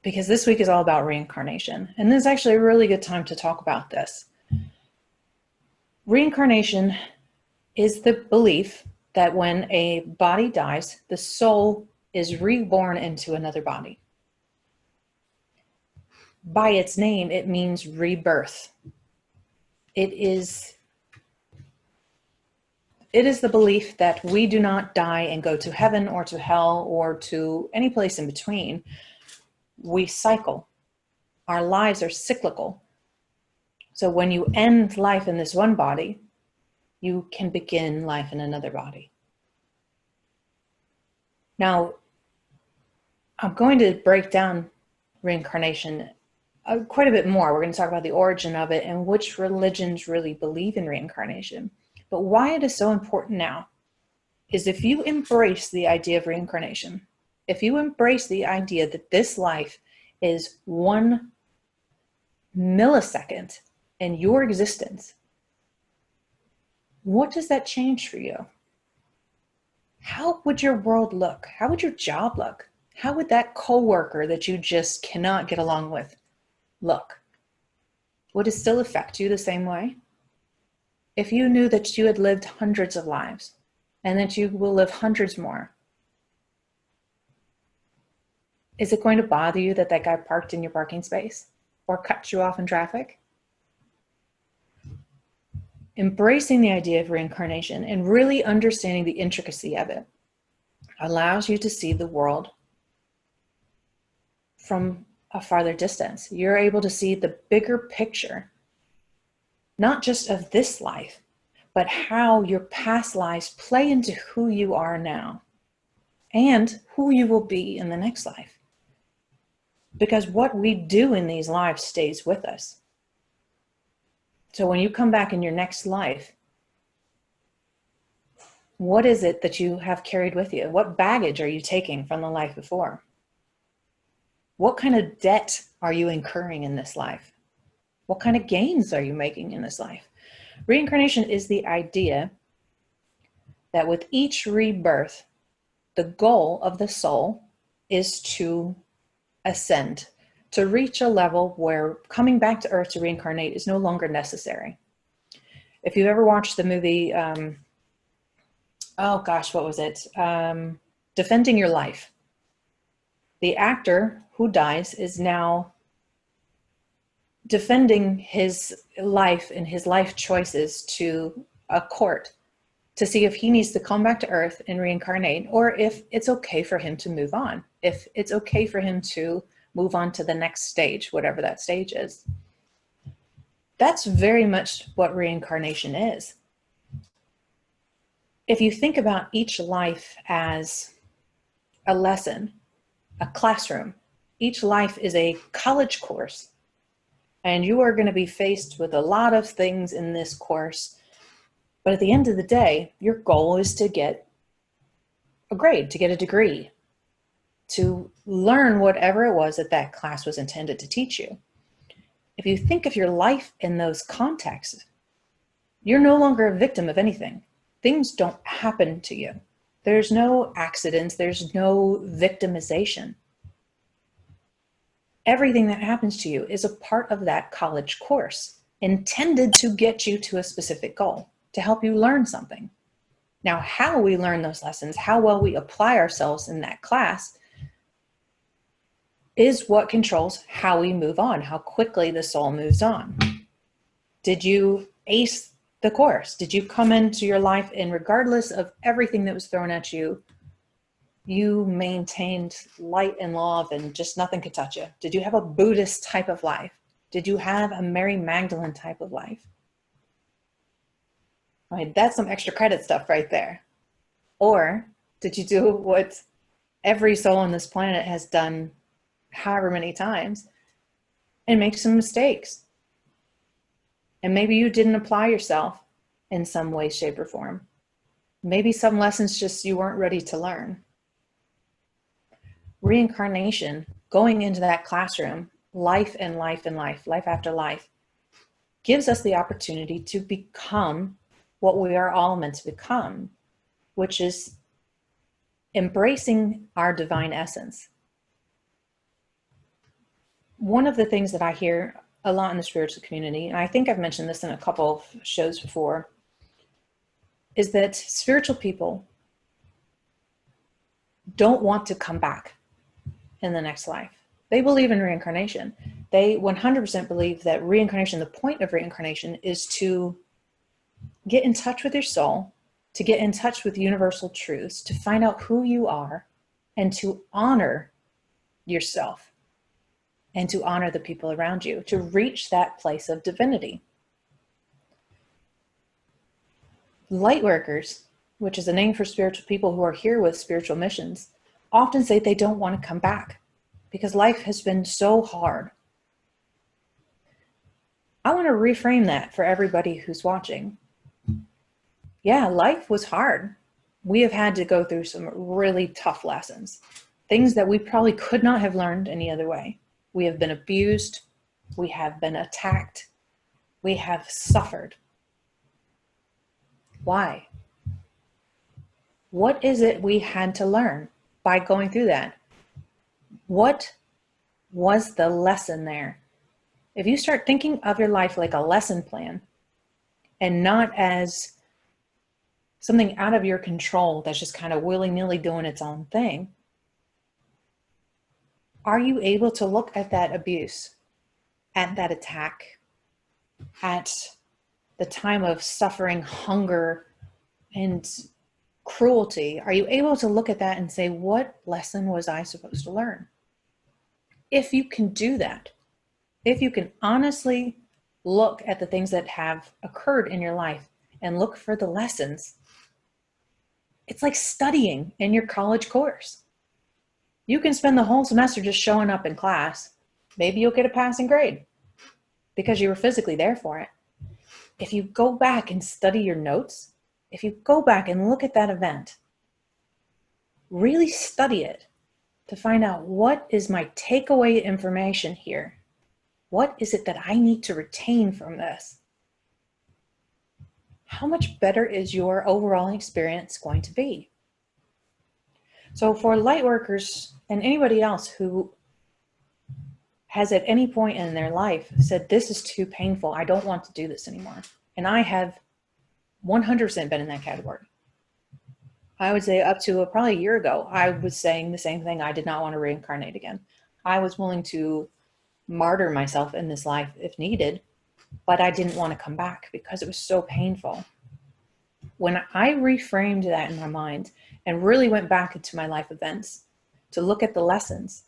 because this week is all about reincarnation. And this is actually a really good time to talk about this. Reincarnation is the belief that when a body dies, the soul is reborn into another body. By its name, it means rebirth. It is the belief that we do not die and go to heaven or to hell or to any place in between. We cycle. Our lives are cyclical. So when you end life in this one body, you can begin life in another body. Now, I'm going to break down reincarnation quite a bit more. We're going to talk about the origin of it and which religions really believe in reincarnation. But why it is so important now is if you embrace the idea of reincarnation, if you embrace the idea that this life is 1 millisecond in your existence, what does that change for you? How would your world look? How would your job look? How would that coworker that you just cannot get along with look? Would it still affect you the same way? If you knew that you had lived hundreds of lives and that you will live hundreds more, is it going to bother you that that guy parked in your parking space or cut you off in traffic? Embracing the idea of reincarnation and really understanding the intricacy of it allows you to see the world from a farther distance. You're able to see the bigger picture, not just of this life, but how your past lives play into who you are now and who you will be in the next life. Because what we do in these lives stays with us. So when you come back in your next life, what is it that you have carried with you? What baggage are you taking from the life before? What kind of debt are you incurring in this life? What kind of gains are you making in this life? Reincarnation is the idea that with each rebirth, the goal of the soul is to ascend, to reach a level where coming back to Earth to reincarnate is no longer necessary. If you've ever watched the movie, what was it? Defending Your Life. The actor who dies is now defending his life and his life choices to a court to see if he needs to come back to Earth and reincarnate, or if it's okay for him to move on, if it's okay for him to move on to the next stage, whatever that stage is. That's very much what reincarnation is. If you think about each life as a lesson, a classroom, each life is a college course, and you are going to be faced with a lot of things in this course. But at the end of the day, your goal is to get a grade, to get a degree, to learn whatever it was that that class was intended to teach you. If you think of your life in those contexts, you're no longer a victim of anything. Things don't happen to you. There's no accidents. There's no victimization. Everything that happens to you is a part of that college course intended to get you to a specific goal, to help you learn something. Now, how we learn those lessons, how well we apply ourselves in that class is what controls how we move on, how quickly the soul moves on. Did you ace the course? Did you come into your life and regardless of everything that was thrown at you, you maintained light and love and just nothing could touch you? Did you have a Buddhist type of life? Did you have a Mary Magdalene type of life? I mean, that's some extra credit stuff right there. Or did you do what every soul on this planet has done however many times and make some mistakes? And maybe you didn't apply yourself in some way, shape, or form. Maybe some lessons just you weren't ready to learn. Reincarnation, going into that classroom, life and life and life, life after life, gives us the opportunity to become what we are all meant to become, which is embracing our divine essence. One of the things that I hear a lot in the spiritual community, and I think I've mentioned this in a couple of shows before, is that spiritual people don't want to come back in the next life. They believe in reincarnation. They 100% believe that reincarnation, the point of reincarnation, is to get in touch with your soul, to get in touch with universal truths, to find out who you are, and to honor yourself, and to honor the people around you, to reach that place of divinity. Light workers, which is a name for spiritual people who are here with spiritual missions, often say they don't want to come back because life has been so hard. I want to reframe that for everybody who's watching. Yeah, life was hard. We have had to go through some really tough lessons, things that we probably could not have learned any other way. We have been abused. We have been attacked. We have suffered. Why? What is it we had to learn by going through that? What was the lesson there? If you start thinking of your life like a lesson plan and not as something out of your control that's just kind of willy-nilly doing its own thing, are you able to look at that abuse, at that attack, at the time of suffering, hunger, and cruelty? Are you able to look at that and say, what lesson was I supposed to learn? If you can do that, if you can honestly look at the things that have occurred in your life and look for the lessons, it's like studying in your college course. You can spend the whole semester just showing up in class. Maybe you'll get a passing grade because you were physically there for it. If you go back and study your notes, if you go back and look at that event, really study it to find out what is my takeaway information here. What is it that I need to retain from this? How much better is your overall experience going to be? So for light workers and anybody else who has at any point in their life said, this is too painful, I don't want to do this anymore. And I have 100% been in that category. I would say up to probably a year ago, I was saying the same thing. I did not want to reincarnate again. I was willing to martyr myself in this life if needed, but I didn't want to come back because it was so painful. When I reframed that in my mind and really went back into my life events to look at the lessons,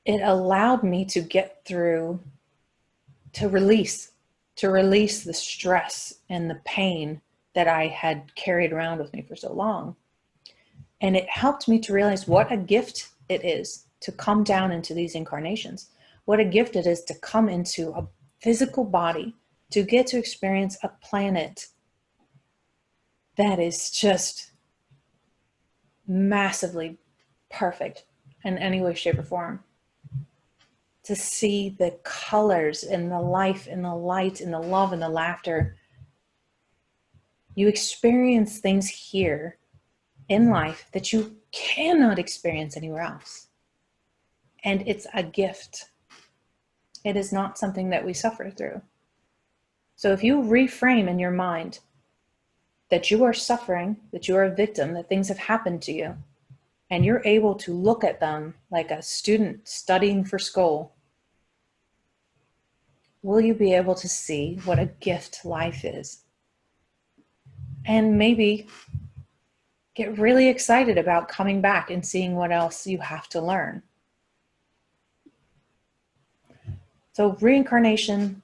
it allowed me to get through, to release the stress and the pain that I had carried around with me for so long. And it helped me to realize what a gift it is to come down into these incarnations. What a gift it is to come into a physical body, to get to experience a planet that is just massively perfect in any way, shape, or form. To see the colors and the life and the light and the love and the laughter. You experience things here in life that you cannot experience anywhere else. And it's a gift. It is not something that we suffer through. So if you reframe in your mind that you are suffering, that you are a victim, that things have happened to you, and you're able to look at them like a student studying for school, will you be able to see what a gift life is? And maybe get really excited about coming back and seeing what else you have to learn. So reincarnation,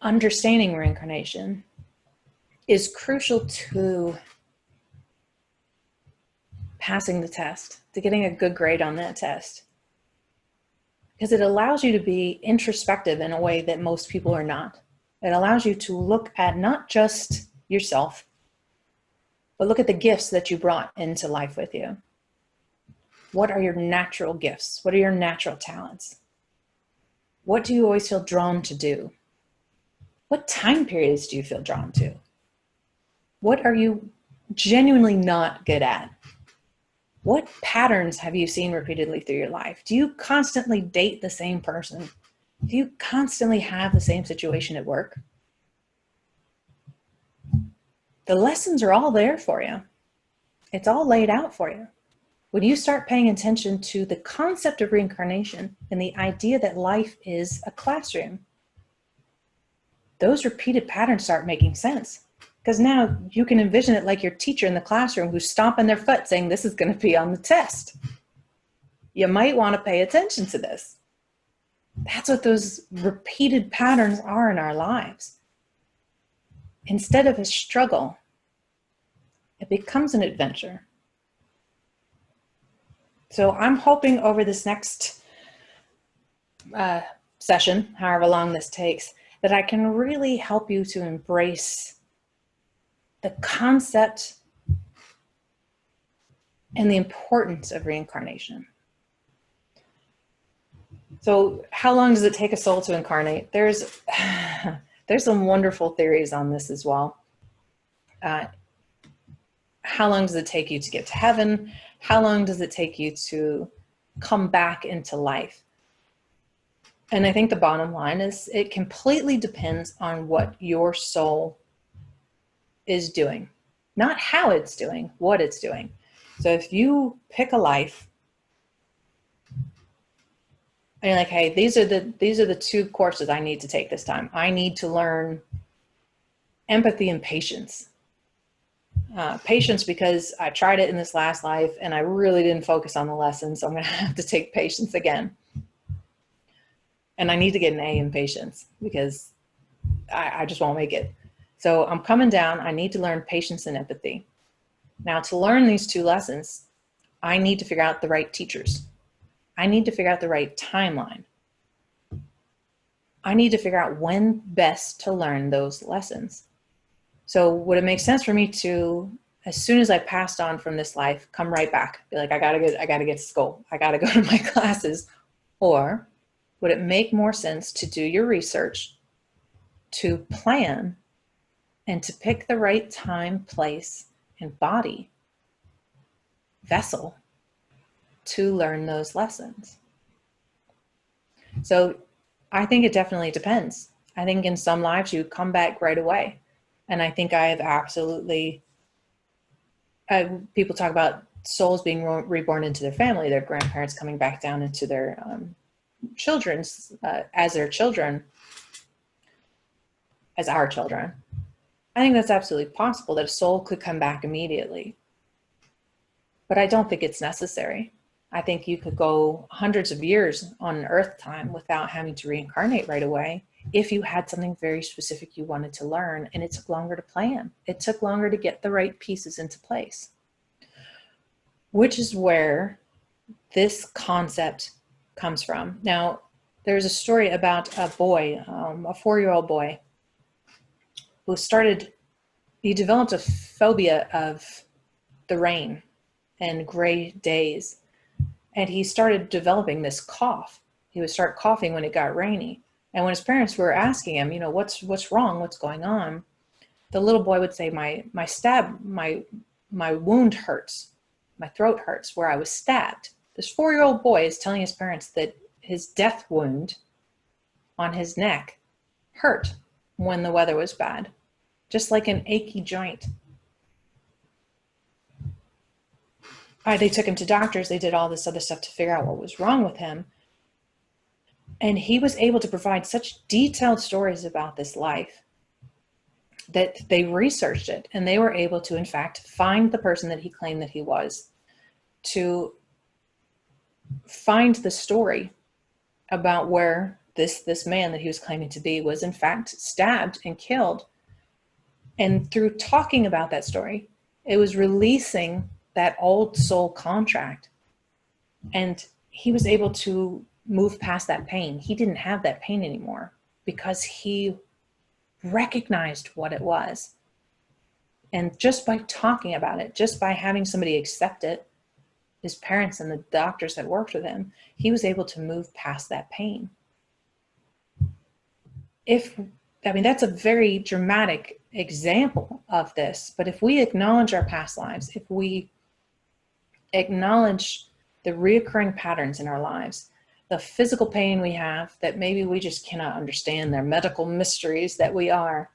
understanding reincarnation, is crucial to passing the test, to getting a good grade on that test. Because it allows you to be introspective in a way that most people are not. It allows you to look at not just yourself, but look at the gifts that you brought into life with you. What are your natural gifts? What are your natural talents? What do you always feel drawn to do? What time periods do you feel drawn to? What are you genuinely not good at? What patterns have you seen repeatedly through your life? Do you constantly date the same person? Do you constantly have the same situation at work? The lessons are all there for you. It's all laid out for you. When you start paying attention to the concept of reincarnation and the idea that life is a classroom, those repeated patterns start making sense. Because now you can envision it like your teacher in the classroom who's stomping their foot saying, this is going to be on the test. You might want to pay attention to this. That's what those repeated patterns are in our lives. Instead of a struggle, it becomes an adventure. So I'm hoping over this next session, however long this takes, that I can really help you to embrace the concept and the importance of reincarnation. So how long does it take a soul to incarnate? There's some wonderful theories on this as well. How long does it take you to get to heaven? How long does it take you to come back into life? And I think the bottom line is it completely depends on what your soul is doing. Not how it's doing, what it's doing. So if you pick a life and you're like, hey, these are the 2 courses I need to take this time. I need to learn empathy and patience. Patience because I tried it in this last life and I really didn't focus on the lesson, so I'm going to have to take patience again. And I need to get an A in patience because I just won't make it. So I'm coming down. I need to learn patience and empathy. Now, to learn these 2 lessons, I need to figure out the right teachers. I need to figure out the right timeline. I need to figure out when best to learn those lessons. So would it make sense for me to, as soon as I passed on from this life, come right back, be like, I gotta get to school. I gotta go to my classes. Or would it make more sense to do your research, to plan, and to pick the right time, place, and body, vessel, to learn those lessons? So I think it definitely depends. I think in some lives you come back right away. And I think I have absolutely, people talk about souls being reborn into their family, their grandparents coming back down into their children's, as their children, as our children. I think that's absolutely possible that a soul could come back immediately. But I don't think it's necessary. I think you could go hundreds of years on an earth time without having to reincarnate right away if you had something very specific you wanted to learn and it took longer to plan. It took longer to get the right pieces into place, which is where this concept comes from. Now, there's a story about a boy, a 4-year-old boy, who he developed a phobia of the rain and gray days. And he started developing this cough. He would start coughing when it got rainy. And when his parents were asking him, what's wrong? What's going on? The little boy would say, my wound hurts. My throat hurts where I was stabbed. This 4-year-old boy is telling his parents that his death wound on his neck hurt when the weather was bad, just like an achy joint. They took him to doctors. They did all this other stuff to figure out what was wrong with him. And he was able to provide such detailed stories about this life that they researched it, and they were able to, in fact, find the person that he claimed that he was, to find the story about where this man that he was claiming to be was, in fact, stabbed and killed. And through talking about that story, it was releasing that old soul contract. And he was able to move past that pain. He didn't have that pain anymore because he recognized what it was. And just by talking about it, just by having somebody accept it, his parents and the doctors that worked with him, he was able to move past that pain. That's a very dramatic example of this, but if we acknowledge our past lives, if we Acknowledge the reoccurring patterns in our lives, the physical pain we have that maybe we just cannot understand, their medical mysteries that we are.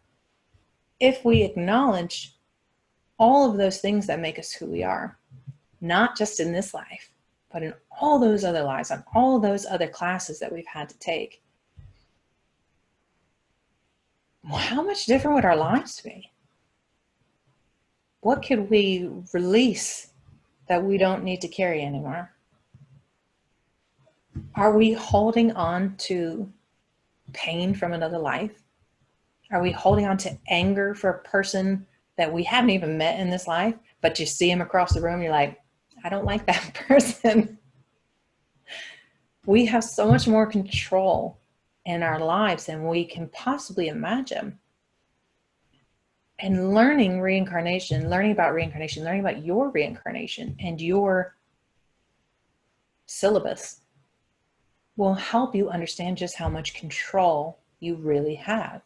If we acknowledge all of those things that make us who we are, not just in this life, but in all those other lives, on all those other classes that we've had to take, how much different would our lives be? What could we release that we don't need to carry anymore? Are we holding on to pain from another life? Are we holding on to anger for a person that we haven't even met in this life, but you see him across the room, you're like, I don't like that person. We have so much more control in our lives than we can possibly imagine. And learning reincarnation, learning about your reincarnation and your syllabus will help you understand just how much control you really have.